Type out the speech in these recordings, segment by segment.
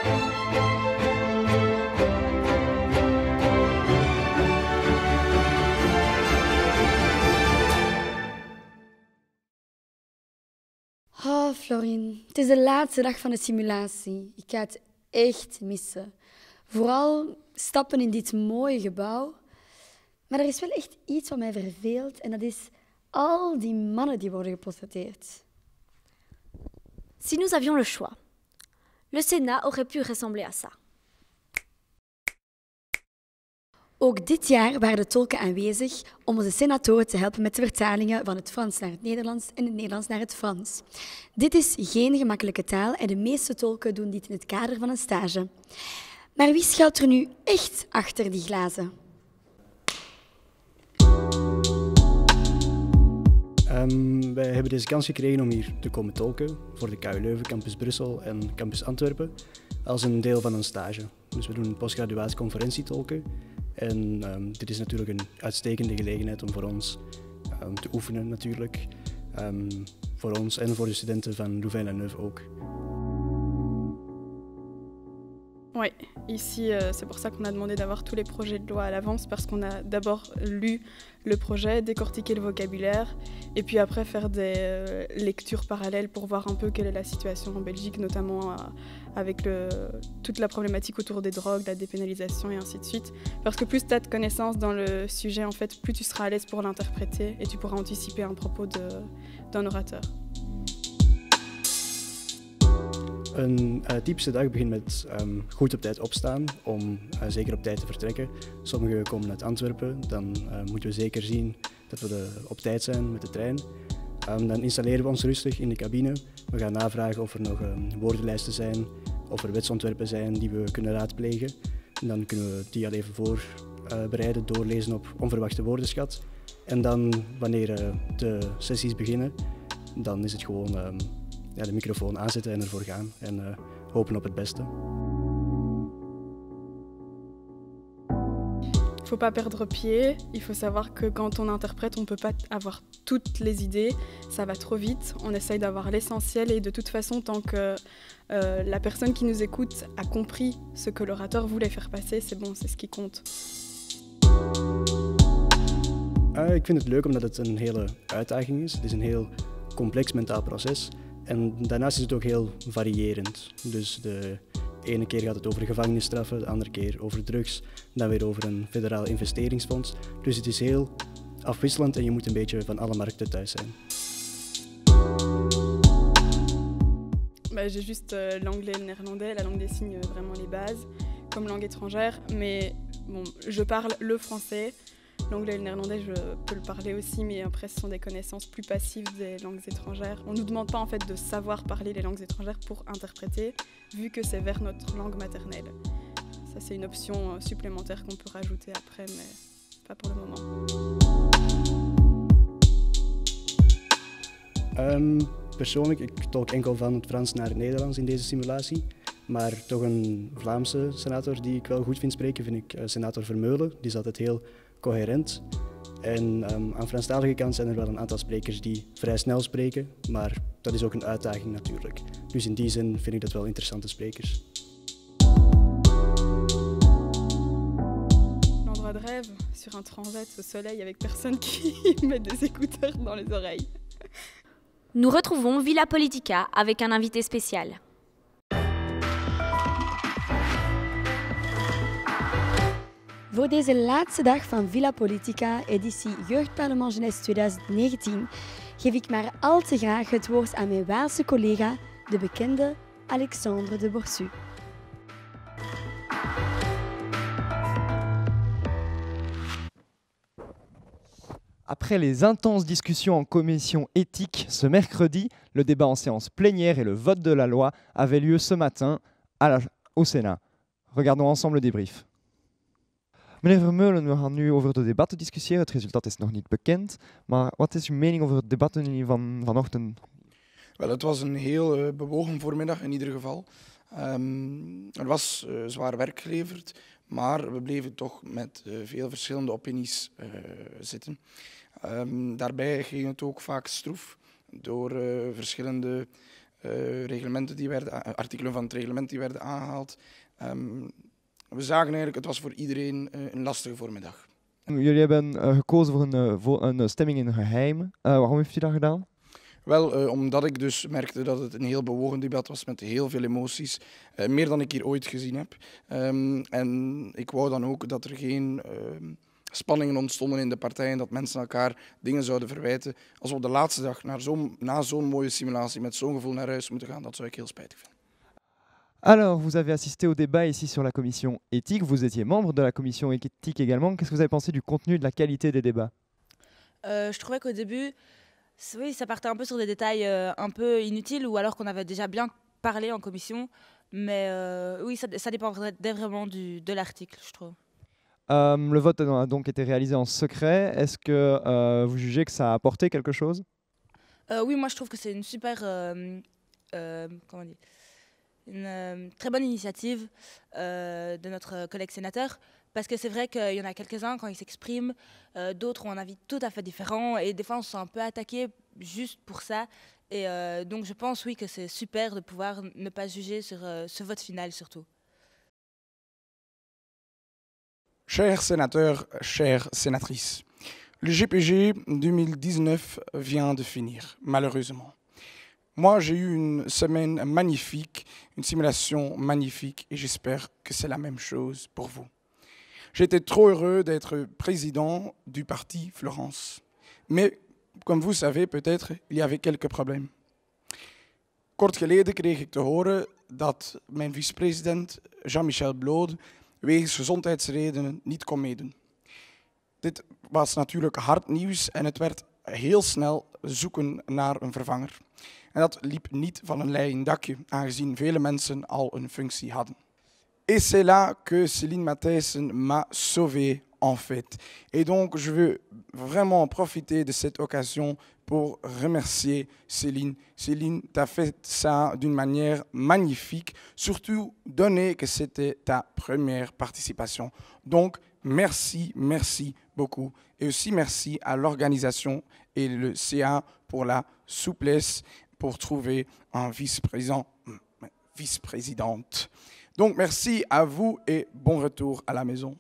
Oh, Florien, het is de laatste dag van de simulatie. Ik ga het echt missen. Vooral stappen in dit mooie gebouw. Maar er is wel echt iets wat mij verveelt en dat is al die mannen die worden geportretteerd. Si nous avions le choix, le Sénat aurait pu ressembler à ça. Ook dit jaar waren de tolken aanwezig om onze senatoren te helpen met de vertalingen van het Frans naar het Nederlands en het Nederlands naar het Frans. Dit is geen gemakkelijke taal en de meeste tolken doen dit in het kader van een stage. Maar wie schuilt er nu echt achter die glazen? Wij hebben deze kans gekregen om hier te komen tolken voor de KU Leuven, Campus Brussel en Campus Antwerpen als een deel van een stage. Dus we doen postgraduatieconferentietolken en dit is natuurlijk een uitstekende gelegenheid om voor ons te oefenen natuurlijk. Voor ons en voor de studenten van Louvain-la-Neuve ook. Oui, ici c'est pour ça qu'on a demandé d'avoir tous les projets de loi à l'avance parce qu'on a d'abord lu le projet, décortiqué le vocabulaire et puis après faire des lectures parallèles pour voir un peu quelle est la situation en Belgique, notamment avec toute la problématique autour des drogues, la dépénalisation et ainsi de suite. Parce que plus tu as de connaissances dans le sujet, en fait, plus tu seras à l'aise pour l'interpréter et tu pourras anticiper un propos d'un orateur. Een typische dag begint met goed op tijd opstaan om zeker op tijd te vertrekken. Sommigen komen uit Antwerpen, dan moeten we zeker zien dat we op tijd zijn met de trein. Dan installeren we ons rustig in de cabine. We gaan navragen of er nog woordenlijsten zijn, of er wetsontwerpen zijn die we kunnen raadplegen. En dan kunnen we die al even voorbereiden, doorlezen op onverwachte woordenschat. En dan, wanneer de sessies beginnen, dan is het gewoon de microfoon aanzetten en ervoor gaan en hopen op het beste. Il ne faut pas perdre pied, il faut savoir que quand on interprète, on ne peut pas avoir toutes les idées, ça va trop vite, on essaye d'avoir l'essentiel et de toute façon, tant que la personne qui nous écoute a compris ce que l'orateur voulait faire passer, c'est bon, c'est ce qui compte. Ik vind het leuk omdat het een hele uitdaging is. Het is een heel complex mentaal proces. En daarnaast is het ook heel variërend. Dus de ene keer gaat het over gevangenisstraffen, de andere keer over drugs, dan weer over een federaal investeringsfonds. Dus het is heel afwisselend en je moet een beetje van alle markten thuis zijn. J'ai juste l'anglais et le néerlandais, la langue des signes vraiment les bases, comme langue étrangère. Mais bon, je parle le français. L'anglais et le néerlandais, je peux le parler aussi, mais après, ce sont des connaissances plus passives des langues étrangères. On ne nous demande pas en fait de savoir parler les langues étrangères pour interpréter, vu que c'est vers notre langue maternelle. Ça, c'est une option supplémentaire qu'on peut rajouter après, mais pas pour le moment. Persoonlijk, ik tolk enkel van het Frans naar het Nederlands in deze simulatie. Maar toch een Vlaamse senator die ik wel goed vind spreken, vind ik senator Vermeulen. Die is altijd heel coherent. En aan Franstalige kant zijn er wel een aantal sprekers die vrij snel spreken, maar dat is ook een uitdaging natuurlijk. Dus in die zin vind ik dat wel interessante sprekers. L'endroit de rêve, sur un transat au soleil avec personne qui met des écouteurs dans les oreilles. Nous retrouvons Villa Politica avec un invité spécial. Voor deze laatste dag van Villa Politica, editie Jeugdparlement Jeunesse 2019, geef ik maar al te graag het woord aan mijn Waalse collega, de bekende Alexandre de Borsu. Après les intenses discussions en commission éthique ce mercredi, le débat en séance plénière et le vote de la loi avaient lieu ce matin au Sénat. Regardons ensemble le débrief. Meneer Vermeulen, we gaan nu over de debatten discussiëren. Het resultaat is nog niet bekend. Maar wat is uw mening over het debat van vanochtend? Wel, het was een heel bewogen voormiddag in ieder geval. Er was zwaar werk geleverd, maar we bleven toch met veel verschillende opinies zitten. Daarbij ging het ook vaak stroef door verschillende artikelen van het reglement die werden aangehaald. We zagen eigenlijk, het was voor iedereen een lastige voormiddag. Jullie hebben gekozen voor een stemming in geheim. Waarom heeft u dat gedaan? Wel, omdat ik dus merkte dat het een heel bewogen debat was met heel veel emoties. Meer dan ik hier ooit gezien heb. En ik wou dan ook dat er geen spanningen ontstonden in de partijen, dat mensen elkaar dingen zouden verwijten. Als we op de laatste dag na zo'n mooie simulatie met zo'n gevoel naar huis moeten gaan, dat zou ik heel spijtig vinden. Alors, vous avez assisté au débat ici sur la commission éthique. Vous étiez membre de la commission éthique également. Qu'est-ce que vous avez pensé du contenu et de la qualité des débats? Je trouvais qu'au début, oui, ça partait un peu sur des détails un peu inutiles ou alors qu'on avait déjà bien parlé en commission. Mais oui, ça dépendrait vraiment de l'article, je trouve. Le vote a donc été réalisé en secret. Est-ce que vous jugez que ça a apporté quelque chose? Oui, moi je trouve que c'est une super, comment on dit, une très bonne initiative de notre collègue sénateur, parce que c'est vrai qu'il y en a quelques-uns, quand ils s'expriment, d'autres ont un avis tout à fait différent, et des fois on se sent un peu attaqué juste pour ça. Et donc je pense, oui, que c'est super de pouvoir ne pas juger sur ce vote final surtout. Chers sénateurs, chères sénatrices, le GPG 2019 vient de finir, malheureusement. Moi, j'ai eu une semaine magnifique, une simulation magnifique, et j'espère que c'est la même chose pour vous. J'étais trop heureux d'être président du parti Florence. Mais, comme vous savez peut-être, il y avait quelques problèmes. Kort geleden kreeg ik te horen dat mijn vicepresident Jean-Michel Blode wegens gezondheidsredenen niet kon meedoen. Dit was natuurlijk hard nieuws en het werd heel snel zoeken naar een vervanger. En dat liep niet van een leien dakje, aangezien vele mensen al een functie hadden. Et c'est là que Céline Matthijssen m'a sauvé en fait. Et donc je veux vraiment profiter de cette occasion pour remercier Céline. Céline, tu as fait ça d'une manière magnifique, surtout donné que c'était ta première participation. Donc merci, merci beaucoup. Et aussi merci à l'organisation et le CA pour la souplesse pour trouver un vice-présidente. Donc merci à vous et bon retour à la maison.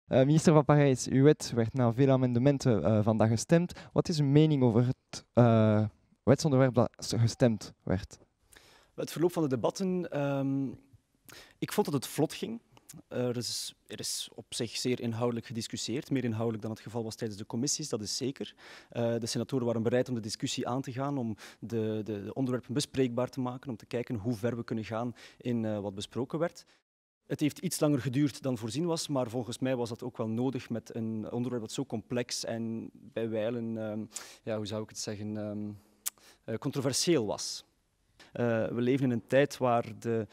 Minister van Parijs, uw wet werd na vele amendementen vandaag gestemd. Wat is uw mening over het wetsonderwerp dat gestemd werd? Het verloop van de debatten, ik vond dat het vlot ging. Er is op zich zeer inhoudelijk gediscussieerd, meer inhoudelijk dan het geval was tijdens de commissies, dat is zeker. De senatoren waren bereid om de discussie aan te gaan, om de onderwerpen bespreekbaar te maken, om te kijken hoe ver we kunnen gaan in wat besproken werd. Het heeft iets langer geduurd dan voorzien was, maar volgens mij was dat ook wel nodig met een onderwerp dat zo complex en bij wijlen, hoe zou ik het zeggen, controversieel was. We leven in een tijd waar de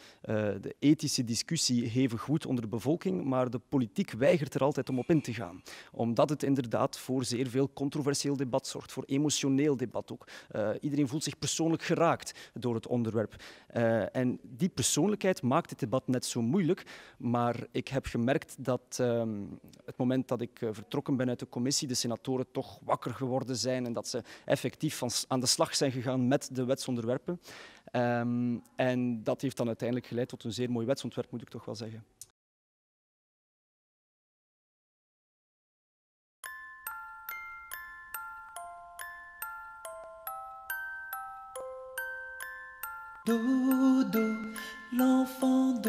ethische discussie hevig woedt onder de bevolking, maar de politiek weigert er altijd om op in te gaan. Omdat het inderdaad voor zeer veel controversieel debat zorgt, voor emotioneel debat ook. Iedereen voelt zich persoonlijk geraakt door het onderwerp. En die persoonlijkheid maakt dit debat net zo moeilijk, maar ik heb gemerkt dat het moment dat ik vertrokken ben uit de commissie, de senatoren toch wakker geworden zijn en dat ze effectief aan de slag zijn gegaan met de wetsonderwerpen. En dat heeft dan uiteindelijk geleid tot een zeer mooi wetsontwerp, moet ik toch wel zeggen. Dodo, l'enfant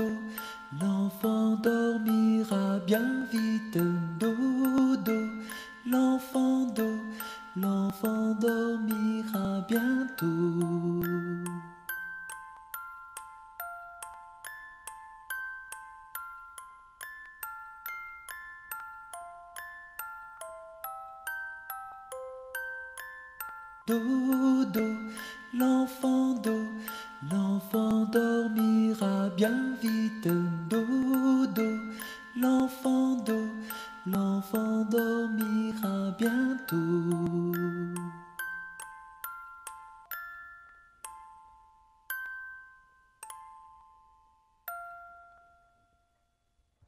dormira bien vite. Dodo, l'enfant dormira bientôt. Dodo, l'enfant dormira bien vite. Dodo, l'enfant dormira bientôt.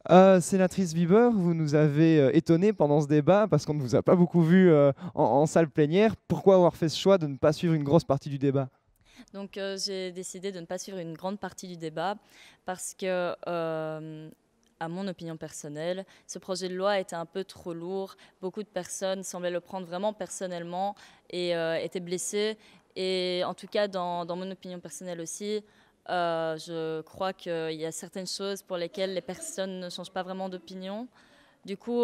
Sénatrice Bieber, vous nous avez étonné pendant ce débat parce qu'on ne vous a pas beaucoup vu en salle plénière. Pourquoi avoir fait ce choix de ne pas suivre une grosse partie du débat? Donc j'ai décidé de ne pas suivre une grande partie du débat parce que, à mon opinion personnelle, ce projet de loi était un peu trop lourd. Beaucoup de personnes semblaient le prendre vraiment personnellement et étaient blessées. Et en tout cas, dans mon opinion personnelle aussi, je crois qu'il y a certaines choses pour lesquelles les personnes ne changent pas vraiment d'opinion. Du coup,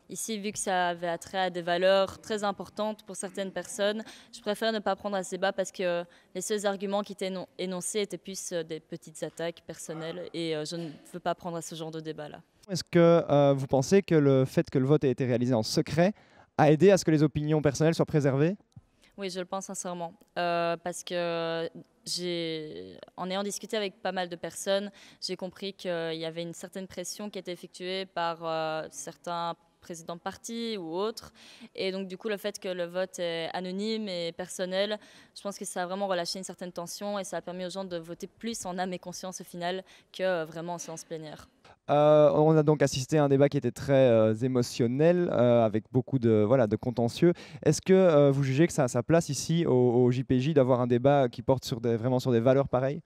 ici, vu que ça avait attrait à des valeurs très importantes pour certaines personnes, je préfère ne pas prendre à ce débat parce que les seuls arguments qui étaient énoncés étaient plus des petites attaques personnelles et je ne veux pas prendre à ce genre de débat-là. Est-ce que vous pensez que le fait que le vote ait été réalisé en secret a aidé à ce que les opinions personnelles soient préservées? Oui, je le pense sincèrement, parce que en ayant discuté avec pas mal de personnes, j'ai compris qu'il y avait une certaine pression qui était effectuée par certains présidents de partis ou autres. Et donc, du coup, le fait que le vote est anonyme et personnel, je pense que ça a vraiment relâché une certaine tension et ça a permis aux gens de voter plus en âme et conscience au final que vraiment en séance plénière. On a donc assisté à un débat qui était très émotionnel, avec beaucoup de contentieux. Est-ce que vous jugez que ça a sa place ici au JPJ d'avoir un débat qui porte vraiment sur des valeurs pareilles?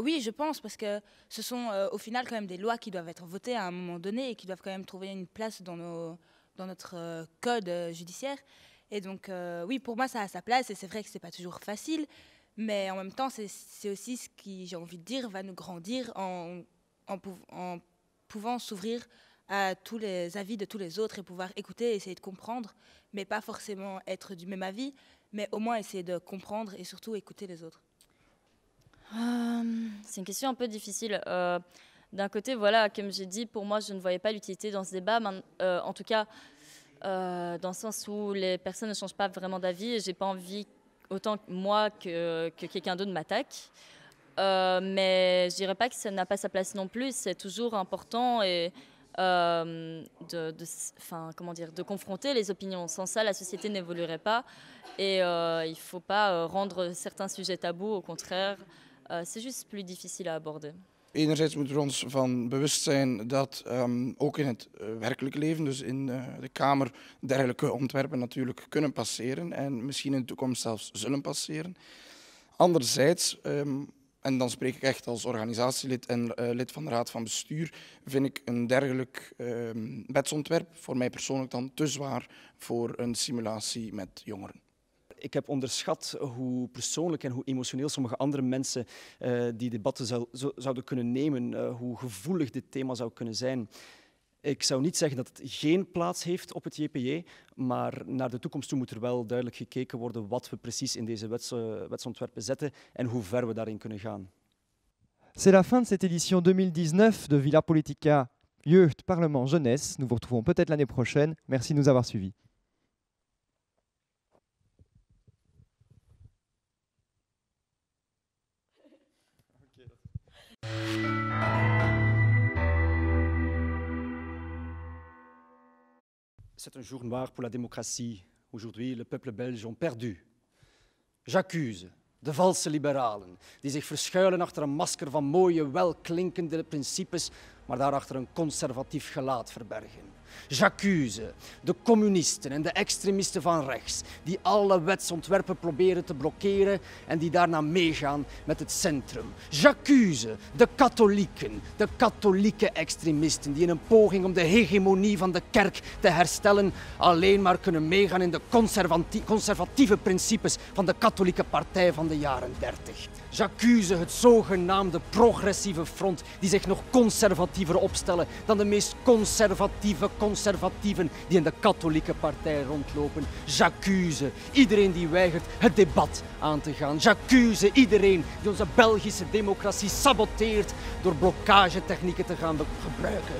Oui, je pense, parce que ce sont au final quand même des lois qui doivent être votées à un moment donné et qui doivent quand même trouver une place dans notre code judiciaire. Et donc, oui, pour moi, ça a sa place et c'est vrai que c'est pas toujours facile, mais en même temps, c'est aussi ce qui, j'ai envie de dire, va nous grandir en pouvant s'ouvrir à tous les avis de tous les autres et pouvoir écouter, essayer de comprendre, mais pas forcément être du même avis, mais au moins essayer de comprendre et surtout écouter les autres. C'est une question un peu difficile. D'un côté, voilà, comme j'ai dit, pour moi, je ne voyais pas l'utilité dans ce débat, en tout cas, dans le sens où les personnes ne changent pas vraiment d'avis et j'ai pas envie, autant moi que quelqu'un d'autre m'attaque. Mais je dirais pas que ça n'a pas sa place non plus. C'est toujours important et de confronter les opinions. Sans ça, la société n'évoluerait pas. Et il faut pas rendre certains sujets tabous. Au contraire, c'est juste plus difficile à aborder. Enerzijds moeten we ons van bewust zijn dat ook in het werkelijk leven, dus in de Kamer, dergelijke ontwerpen natuurlijk kunnen passeren en misschien in de toekomst zelfs zullen passeren. Anderzijds, en dan spreek ik echt als organisatielid en lid van de Raad van Bestuur, vind ik een dergelijk wetsontwerp voor mij persoonlijk dan te zwaar voor een simulatie met jongeren. Ik heb onderschat hoe persoonlijk en hoe emotioneel sommige andere mensen die debatten zouden kunnen nemen, hoe gevoelig dit thema zou kunnen zijn. Ik zou niet zeggen dat het geen plaats heeft op het JPJ, maar naar de toekomst toe moet er wel duidelijk gekeken worden wat we precies in deze wetsontwerpen zetten en hoe ver we daarin kunnen gaan. C'est la fin de cette édition 2019 de Villa Politica Jeugd Parlement Jeunesse. Nous vous retrouvons peut-être l'année prochaine. Merci de nous avoir suivis. C'est un jour noir pour la démocratie. Aujourd'hui, le peuple belge ont perdu. J'accuse de valse liberalen die zich verschuilen achter een masker van mooie, welklinkende principes, maar daarachter een conservatief gelaat verbergen. J'accuse de communisten en de extremisten van rechts die alle wetsontwerpen proberen te blokkeren en die daarna meegaan met het centrum. J'accuse de katholieke extremisten die in een poging om de hegemonie van de kerk te herstellen alleen maar kunnen meegaan in de conservatieve principes van de katholieke partij van de jaren 30. J'accuse het zogenaamde progressieve front die zich nog conservatiever opstellen dan de meest conservatieve conservatieven die in de katholieke partij rondlopen. J'accuse iedereen die weigert het debat aan te gaan. J'accuse iedereen die onze Belgische democratie saboteert door blokkagetechnieken te gaan gebruiken.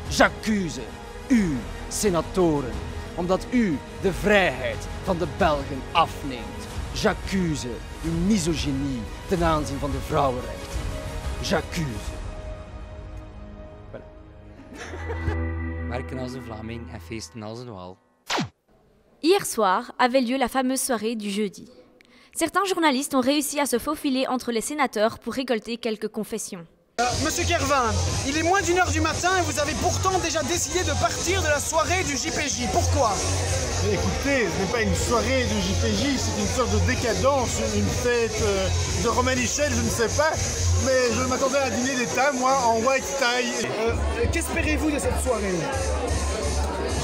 J'accuse u, senatoren, omdat u de vrijheid van de Belgen afneemt. J'accuse uw misogynie ten aanzien van de vrouwenrechten. J'accuse. Werken als een Vlaming en feesten als een Waal. Hier soir avait lieu la fameuse soirée du jeudi. Certains journalistes ont réussi à se faufiler entre les sénateurs pour récolter quelques confessions. Monsieur Kervin, il est moins d'1h du matin et vous avez pourtant déjà décidé de partir de la soirée du JPJ. Pourquoi? Écoutez, ce n'est pas une soirée du JPJ, c'est une sorte de décadence, une fête de Romanichel, je ne sais pas. Mais je m'attendais à un dîner d'État, moi, en white tie. Qu'espérez-vous de cette soirée?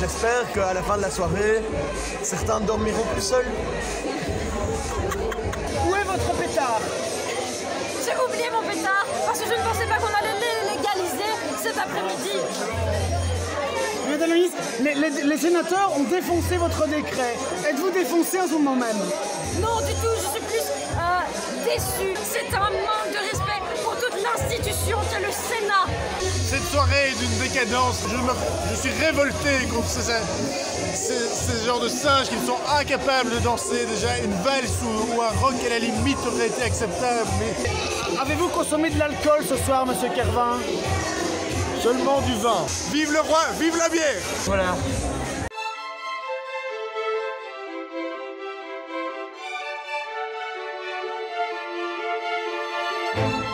J'espère qu'à la fin de la soirée, certains dormiront plus seuls. Où est votre pétard? J'ai oublié mon pétard parce que je ne pensais pas qu'on allait les légaliser cet après-midi. Madame la ministre, les sénateurs ont défoncé votre décret. Êtes-vous défoncé à ce moment même? Non, du tout, je suis plus déçue. C'est un manque de respect pour toute l'institution qu'est le Sénat. Cette soirée est d'une décadence. Je suis révolté contre ces genres de singes qui sont incapables de danser. Déjà, une valse ou un rock à la limite aurait été acceptable. Mais... Avez-vous consommé de l'alcool ce soir, monsieur Kervin? Seulement du vin. Vive le roi, vive la bière! Voilà. Thank you.